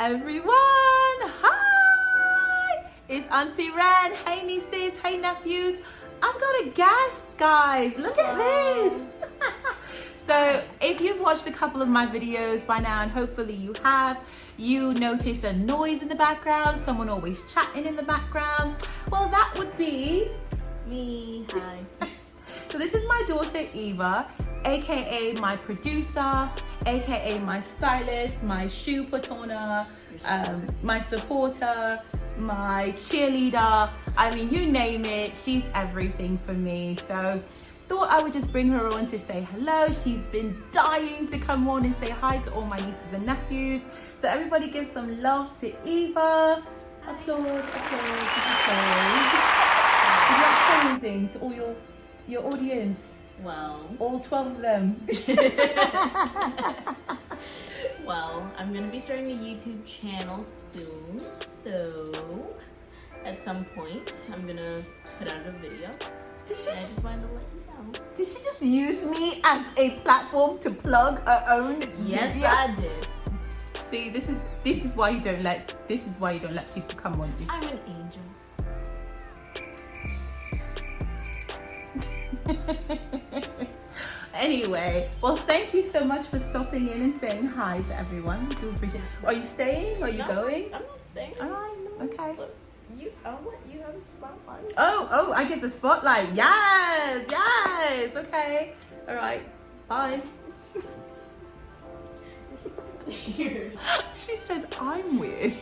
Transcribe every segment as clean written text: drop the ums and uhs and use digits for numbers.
everyone, hi! It's Auntie Ren. Hey nieces, hey nephews. I've got a guest, guys. Look at this. So if you've watched a couple of my videos by now, and hopefully you have, you notice a noise in the background, someone always chatting in the background. Well, that would be me. Hi. So this is my daughter Eva, aka my producer, aka my stylist, my shoe put oner, my supporter, my cheerleader. I mean, you name it, she's everything for me. So thought I would just bring her on to say hello. She's been dying to come on and say hi to all my nieces and nephews. So everybody give some love to Eva. Applause, applause, applause. Would you like to say anything to all your audience? Well, all 12 of them. Well, I'm gonna be starting a YouTube channel soon, so at some point I'm gonna put out a video. I just wanted to let you know. Did she just use me as a platform to plug her own Yes, video? I did. See, this is why you don't let people come on you. I'm an angel. Anyway, well, thank you so much for stopping in and saying hi to everyone. I do appreciate it. Are you staying? Are you going? I'm not staying. All right, okay. I'll let you have a spotlight. Oh, I get the spotlight. Yes, yes. Okay. All right. Bye. She says I'm weird.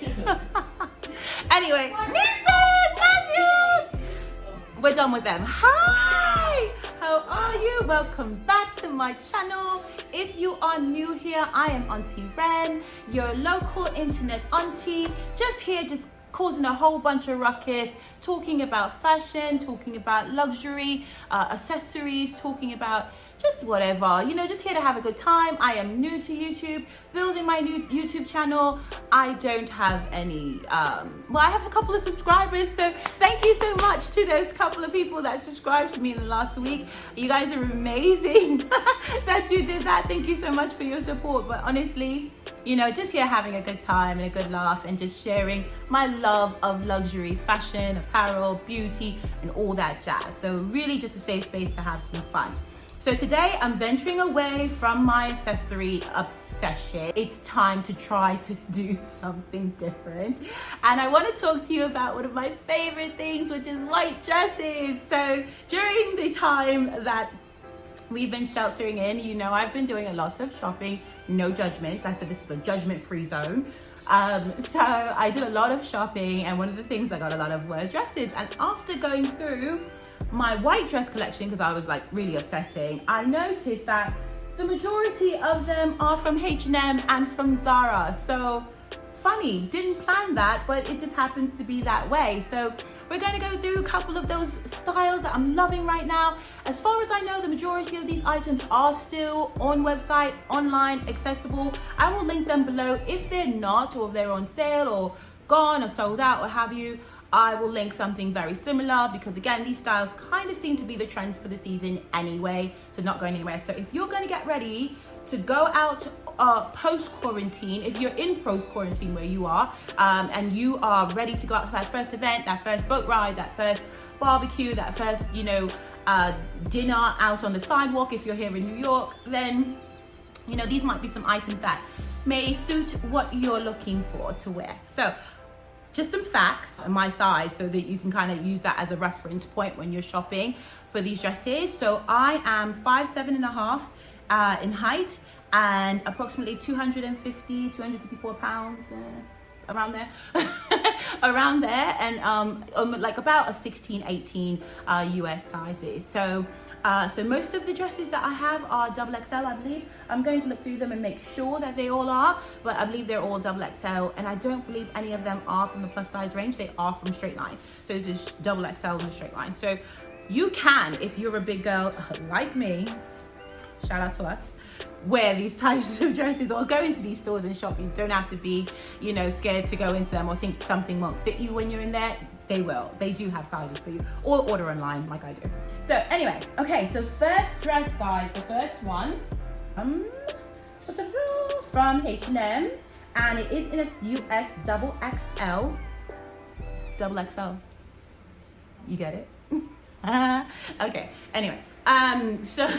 Anyway, nieces, nephews, we're done with them. Hi, how are you? Welcome back to my channel. If you are new here, I am Auntie Ren, your local internet auntie, just here, just causing a whole bunch of ruckus, talking about fashion, talking about luxury, accessories, talking about just whatever, you know, just here to have a good time. I am new to YouTube, building my new YouTube channel. I don't have any, well, I have a couple of subscribers, so thank you so much to those couple of people that subscribed to me in the last week. You guys are amazing that you did that. Thank you so much for your support. But honestly, you know, just here having a good time and a good laugh and just sharing my love of luxury fashion, apparel, beauty, and all that jazz. So really just a safe space to have some fun. So today I'm venturing away from my accessory obsession. It's time to try to do something different. And I want to talk to you about one of my favorite things, which is white dresses. So during the time that we've been sheltering in, you know, I've been doing a lot of shopping, no judgments. I said this was a judgment-free zone. So I did a lot of shopping, and one of the things I got a lot of were dresses. And after going through my white dress collection, because I was like really obsessing, I noticed that the majority of them are from H&M and from Zara. So funny, didn't plan that, but it just happens to be that way. So we're going to go through a couple of those styles that I'm loving right now. As far as I know, the majority of these items are still on website, online, accessible. I will link them below. If they're not, or if they're on sale or gone or sold out or have you, I will link something very similar, because again, these styles kind of seem to be the trend for the season anyway, so not going anywhere. So if you're going to get ready to go out post-quarantine, if you're in post-quarantine where you are, and you are ready to go out to that first event, that first boat ride, that first barbecue, that first, you know, dinner out on the sidewalk, if you're here in New York, then, you know, these might be some items that may suit what you're looking for to wear. So just some facts on my size so that you can kind of use that as a reference point when you're shopping for these dresses. So I am 5'7.5" in height and approximately 254 pounds, around there, around there, and like about a 16, 18 US sizes. So most of the dresses that I have are XXL, I believe. I'm going to look through them and make sure that they all are, but I believe they're all XXL, and I don't believe any of them are from the plus size range. They are from straight line. So this is XXL in the straight line. So you can, if you're a big girl like me, shout out to us, wear these types of dresses or go into these stores and shop. You don't have to be, you know, scared to go into them or think something won't fit you when you're in there. They will. They do have sizes for you, or order online like I do. So anyway, okay, so first dress, guys, the first one from H&M, and it is in a US double XL. Double XL. You get it? Okay, anyway, so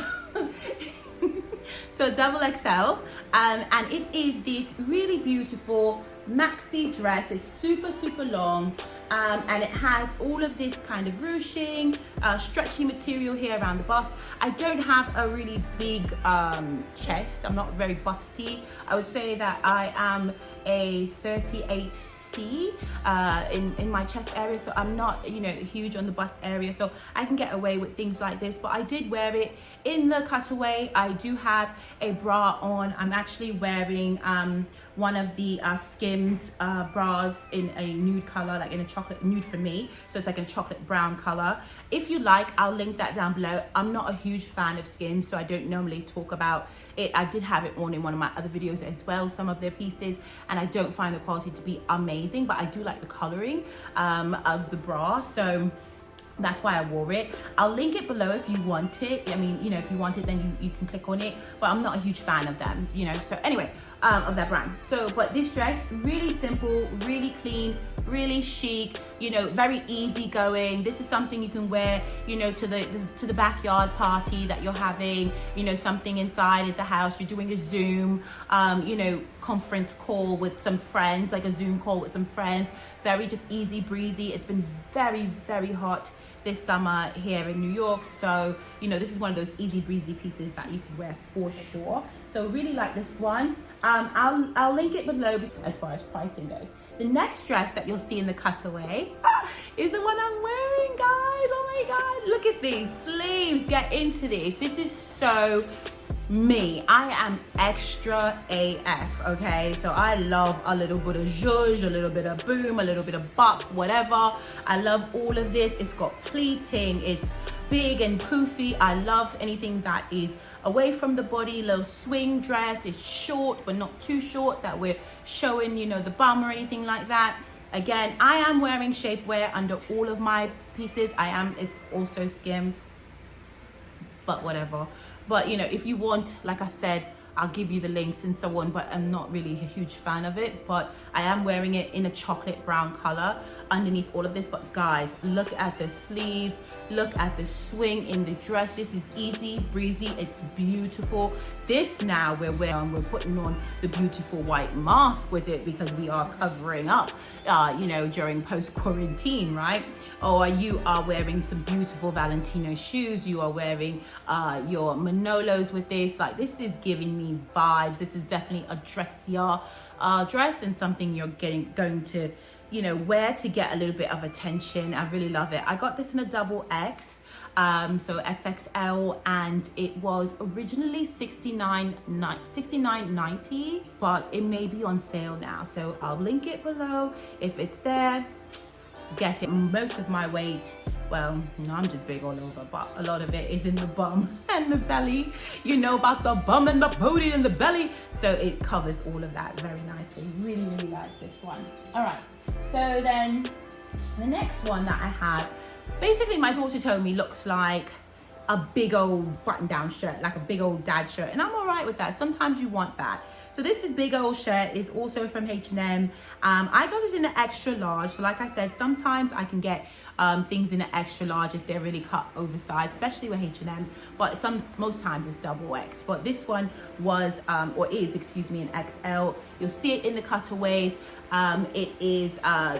so double XL, and it is this really beautiful maxi dress. It's super long, and it has all of this kind of ruching, stretchy material here around the bust. I don't have a really big chest. I'm not very busty. I would say that I am a 38C in my chest area, so I'm not, you know, huge on the bust area, so I can get away with things like this. But I did wear it in the cutaway. I do have a bra on. I'm actually wearing one of the Skims bras in a nude color, like in a chocolate nude for me, so it's like a chocolate brown color. If you like, I'll link that down below. I'm not a huge fan of Skims, so I don't normally talk about it. I did have it on in one of my other videos as well, some of their pieces, and I don't find the quality to be amazing, but I do like the coloring of the bra, so that's why I wore it. I'll link it below if you want it. I mean, you know, if you want it, then you can click on it, but I'm not a huge fan of them, you know. So anyway, of that brand. So, but this dress, really simple, really clean, really chic, you know, very easy going. This is something you can wear, you know, to the backyard party that you're having, you know, something inside at the house. You're doing a Zoom, you know, conference call with some friends, like a Zoom call with some friends. Very just easy breezy. It's been very hot this summer here in New York, so you know, this is one of those easy breezy pieces that you can wear for sure. So really like this one. I'll link it below as far as pricing goes. The next dress that you'll see in the cutaway is the one I'm wearing, guys. Oh my god, look at these sleeves. Get into this. This is so me. I am extra AF, okay? So I love a little bit of zhuzh, a little bit of boom, a little bit of bop, whatever. I love all of this. It's got pleating, it's big and poofy. I love anything that is away from the body, little swing dress. It's short, but not too short that we're showing, you know, the bum or anything like that. Again, I am wearing shapewear under all of my pieces. It's also Skims, but whatever. But you know, if you want, like I said, I'll give you the links and so on, but I'm not really a huge fan of it. But I am wearing it in a chocolate brown color underneath all of this. But guys, look at the sleeves, look at the swing in the dress. This is easy breezy, it's beautiful. This now we're putting on the beautiful white mask with it because we are covering up, you know, during post-quarantine, right? Or you are wearing some beautiful Valentino shoes, you are wearing your Manolos with this. Like, this is giving me vibes. This is definitely a dressier dress and something you're going to, you know, wear to get a little bit of attention. I really love it. I got this in a double X, so XXL, and it was originally $69.90, but it may be on sale now, so I'll link it below. If it's there, get it. Most of my weight, well, no, I'm just big all over, but a lot of it is in the bum and the belly. You know about the bum and the booty and the belly, so it covers all of that very nicely. Really like this one. All right, so then the next one that I have, basically my daughter told me looks like a big old button down shirt, like a big old dad shirt, and I'm all right with that. Sometimes you want that. So this is big old shirt is also from H&M. I got it in an extra large. So like I said, sometimes I can get things in an extra large if they're really cut oversized, especially with H&M, but most times it's double X. But this one was, or is, excuse me, an XL. You'll see it in the cutaways. It is,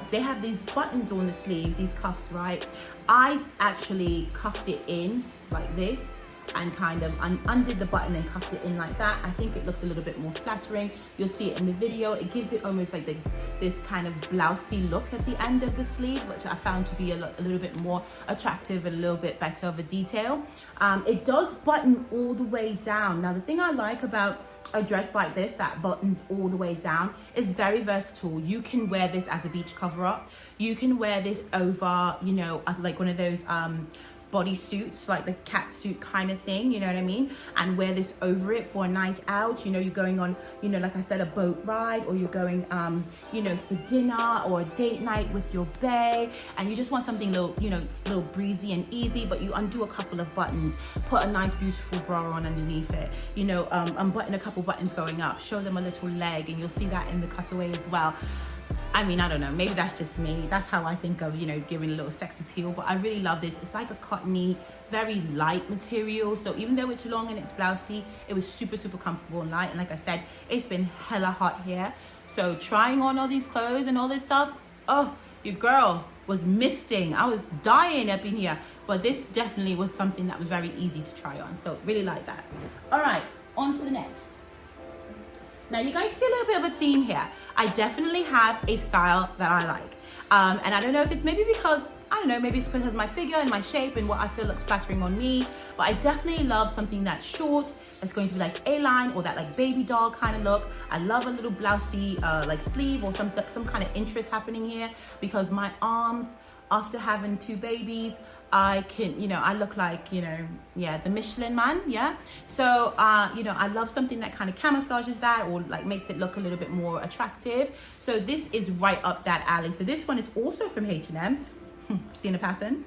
they have these buttons on the sleeve, these cuffs, right? I actually cuffed it in like this and kind of undid the button and cuffed it in like that. I think it looked a little bit more flattering. You'll see it in the video. It gives it almost like this kind of blousey look at the end of the sleeve, which I found to be a little bit more attractive and a little bit better of a detail. It does button all the way down. Now, the thing I like about a dress like this that buttons all the way down is very versatile. You can wear this as a beach cover up. You can wear this over, you know, like one of those bodysuits, like the cat suit kind of thing, you know what I mean, and wear this over it for a night out. You know, you're going on, you know, like I said, a boat ride, or you're going you know, for dinner or a date night with your bae, and you just want something little, you know, little breezy and easy, but you undo a couple of buttons, put a nice beautiful bra on underneath it, you know, unbutton a couple buttons going up, show them a little leg, and you'll see that in the cutaway as well. I mean, I don't know, maybe that's just me. That's how I think of, you know, giving a little sex appeal. But I really love this. It's like a cottony, very light material. So even though it's long and it's blousey, it was super, super comfortable and light. And like I said, it's been hella hot here. So trying on all these clothes and all this stuff, oh, your girl was misting. I was dying up in here. But this definitely was something that was very easy to try on. So really like that. All right, on to the next. Now you guys see a little bit of a theme here. I definitely have a style that I like. And I don't know if it's maybe because, I don't know, maybe it's because of my figure and my shape and what I feel looks flattering on me. But I definitely love something that's short. It's going to be like A-line or that like baby doll kind of look. I love a little blousey like sleeve or some kind of interest happening here, because my arms, after having 2 babies, I can, you know, I look like, you know, yeah, the Michelin man, yeah. So, you know, I love something that kind of camouflages that, or like makes it look a little bit more attractive. So this is right up that alley. So this one is also from H&M. Seeing a pattern.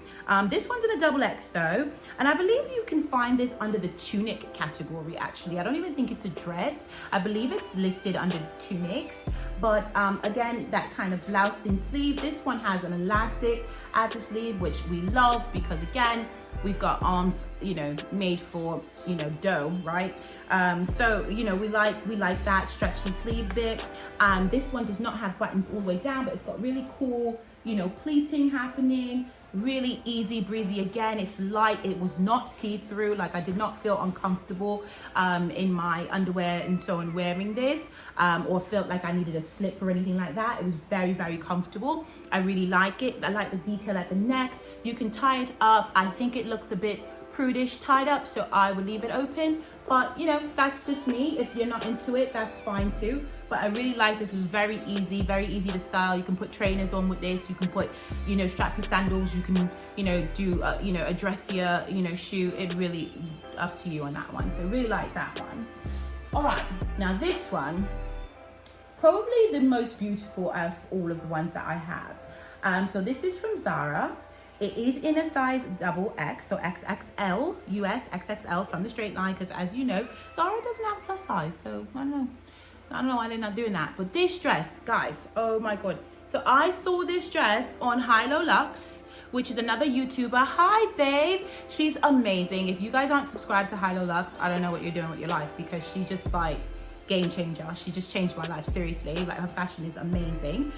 This one's in a XXL though, and I believe you can find this under the tunic category. Actually, I don't even think it's a dress. I believe it's listed under tunics, but again, that kind of blouse and sleeve. This one has an elastic at the sleeve, which we love, because again, we've got arms, you know, made for, you know, dough, right? So, you know, we like that stretchy sleeve bit. This one does not have buttons all the way down, but it's got really cool, you know, pleating happening, really easy breezy. Again, it's light. It was not see-through. Like, I did not feel uncomfortable in my underwear and so on wearing this, or felt like I needed a slip or anything like that. It was very, very comfortable. I really like it. I like the detail at the neck. You can tie it up. I think it looked a bit prudish tied up, so I would leave it open. But, you know, that's just me. If you're not into it, that's fine too. But I really like this. It's very easy to style. You can put trainers on with this. You can put, you know, strappy sandals. You can, you know, do, you know, a dressier, you know, shoe. It really up to you on that one. So really like that one. All right, now this one, probably the most beautiful out of all of the ones that I have. So this is from Zara. It is in a size XXL, so XXL, US XXL from the straight line, because as you know, Zara doesn't have a plus size, so I don't know why they're not doing that. But this dress, guys, oh my God. So I saw this dress on Doublexluxxe, which is another YouTuber. Hi, Dave. She's amazing. If you guys aren't subscribed to Doublexluxxe, I don't know what you're doing with your life, because she's just like game changer. She just changed my life, seriously. Like, her fashion is amazing.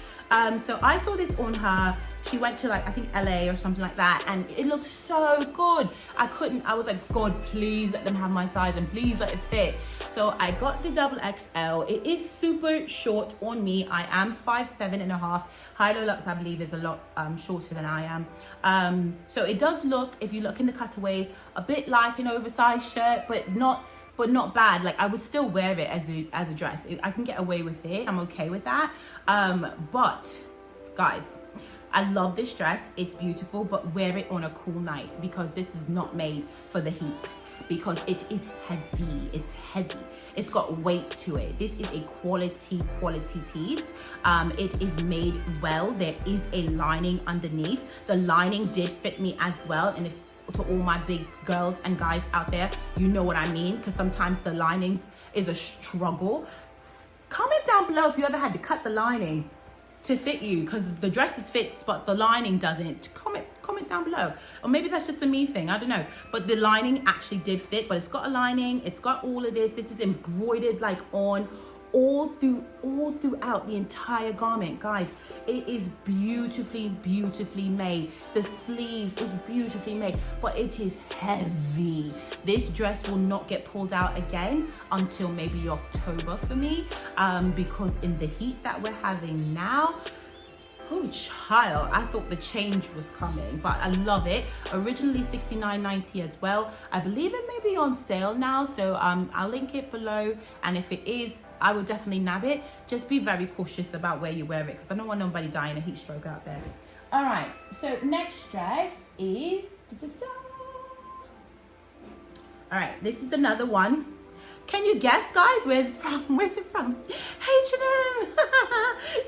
So I saw this on her. She went to, like, I think LA or something like that, and it looked so good. I was like, God, please let them have my size and please let it fit. So I got the XXL. It is super short on me. I am 5'7.5". Doublexluxxe, I believe, is a lot shorter than I am. So it does look, if you look in the cutaways, a bit like an oversized shirt, but not bad. Like, I would still wear it as a dress. I can get away with it. I'm okay with that. But guys, I love this dress. It's beautiful, but wear it on a cool night, because this is not made for the heat, because it is heavy. It's heavy. It's got weight to it. This is a quality piece. It is made well. There is a lining underneath. The lining did fit me as well. And if to all my big girls and guys out there, you know what I mean, because sometimes the linings is a struggle. Comment down below if you ever had to cut the lining to fit you, because the dresses fits but the lining doesn't. Comment down below. Or maybe that's just a me thing, I don't know. But the lining actually did fit, but it's got a lining, it's got all of this. This is embroidered like on all throughout the entire garment. Guys, it is beautifully made. The sleeves is beautifully made, but it is heavy. This dress will not get pulled out again until maybe October for me, because in the heat that we're having now, oh child, I thought the change was coming, but I love it. Originally $69.90 as well. I believe it may be on sale now, so I'll link it below, and if it is, I would definitely nab it. Just be very cautious about where you wear it, because I don't want nobody dying a heat stroke out there. All right, so next dress is All right, this is another one. Can you guess, guys? Where's it from? Where's it from? H&M.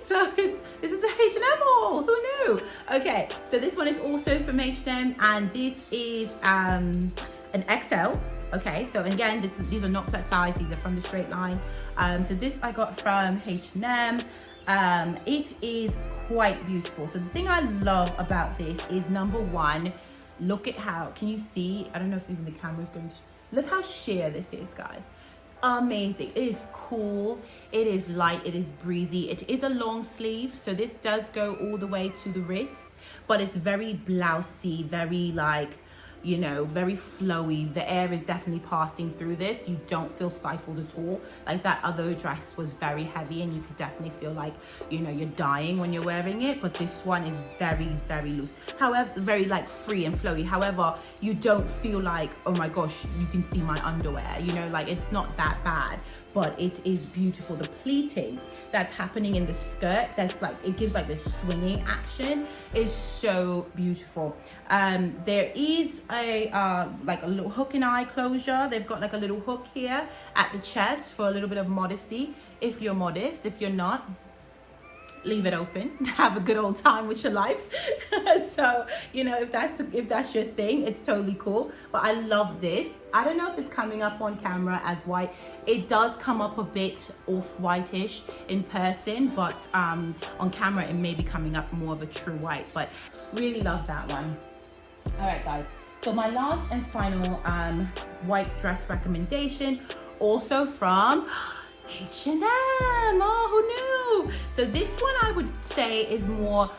So this is the H&M haul. Who knew? Okay, so this one is also from H&M, and this is an XL. Okay, so again, these are not plus size. These are from the straight line. So this I got from H&M. It is quite beautiful. So the thing I love about this is, number one, look at how, can you see? I don't know if even the camera's going to, look how sheer this is, guys. Amazing. It is cool, it is light, it is breezy. It is a long sleeve, so this does go all the way to the wrist, but it's very blousey, very like, you know, very flowy. The air is definitely passing through this. You don't feel stifled at all. Like that other dress was very heavy and you could definitely feel like, you know, you're dying when you're wearing it, but this one is very, very loose. However, very like free and flowy. However, you don't feel like, oh my gosh, you can see my underwear, you know, like it's not that bad, but it is beautiful. The pleating that's happening in the skirt, that's like, it gives like this swinging action, is so beautiful. There is a like a little hook and eye closure. They've got like a little hook here at the chest for a little bit of modesty. If you're modest, if you're not, leave it open. Have a good old time with your life. So, you know, if that's your thing, it's totally cool. But I love this. I don't know if it's coming up on camera as white. It does come up a bit off-whitish in person, but on camera it may be coming up more of a true white. But really love that one. All right, guys. So my last and final white dress recommendation, also from H&M. Oh, who knew? So this one I would say is more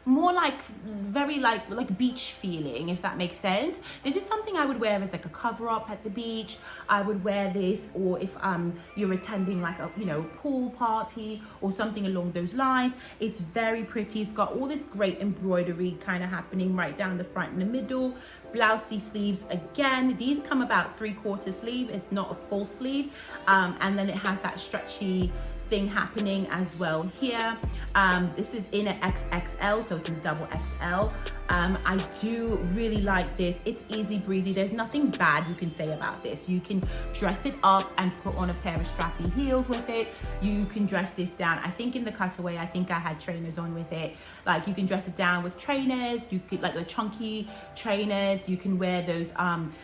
like very like beach feeling, if that makes sense. This is something I would wear as like a cover up at the beach. I would wear this, or if you're attending like a, you know, pool party or something along those lines. It's very pretty. It's got all this great embroidery kind of happening right down the front and the middle. Blousey sleeves again. These come about 3/4 sleeve. It's not a full sleeve, and then it has that stretchy thing happening as well here. This is in an XXL, so it's in double XL. I do really like this. It's easy breezy. There's nothing bad you can say about this. You can dress it up and put on a pair of strappy heels with it. You can dress this down. I think in the cutaway, I think I had trainers on with it. Like, you can dress it down with trainers. You could, like, the chunky trainers. You can wear those,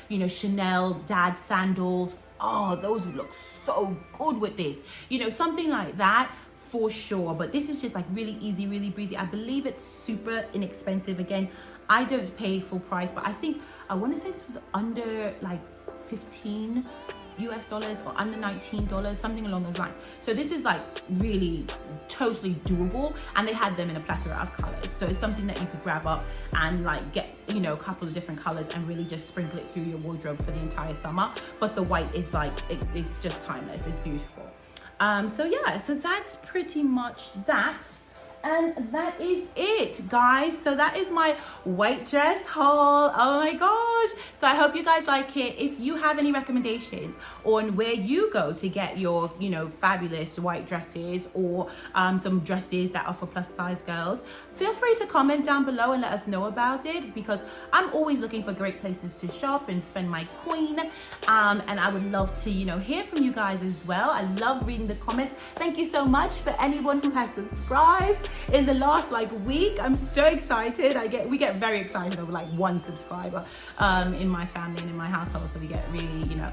you know, Chanel dad sandals. Oh, those would look so good with this. You know, something like that for sure. But this is just like really easy, really breezy. I believe it's super inexpensive. Again, I don't pay full price, but I think, I want to say this was under like $15 US or under $19, something along those lines. So this is like really totally doable, and they had them in a plethora of colors. So it's something that you could grab up and like get, you know, a couple of different colors and really just sprinkle it through your wardrobe for the entire summer. But the white is like, it's just timeless. It's beautiful. So yeah, so that's pretty much that. And that is it, guys. So that is my white dress haul. Oh my gosh. So I hope you guys like it. If you have any recommendations on where you go to get your, you know, fabulous white dresses, or some dresses that are for plus size girls, feel free to comment down below and let us know about it, because I'm always looking for great places to shop and spend my coin. And I would love to, you know, hear from you guys as well. I love reading the comments. Thank you so much for anyone who has subscribed in the last like week. I'm so excited. We get very excited over like 1 subscriber in my family and in my household. So we get really, you know,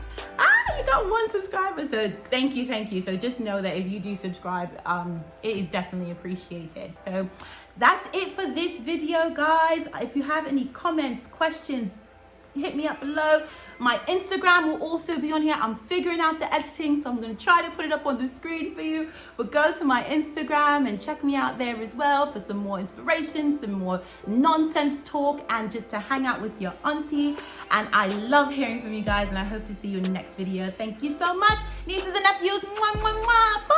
you got 1 subscriber. So thank you. So just know that if you do subscribe, it is definitely appreciated. So that's it for this video, guys. If you have any comments, questions, hit me up below. My Instagram will also be on here. I'm figuring out the editing, so I'm going to try to put it up on the screen for you. But go to my Instagram and check me out there as well for some more inspiration, some more nonsense talk, and just to hang out with your auntie. And I love hearing from you guys, and I hope to see you in the next video. Thank you so much. Nieces and nephews. Mwah, mwah, mwah. Bye.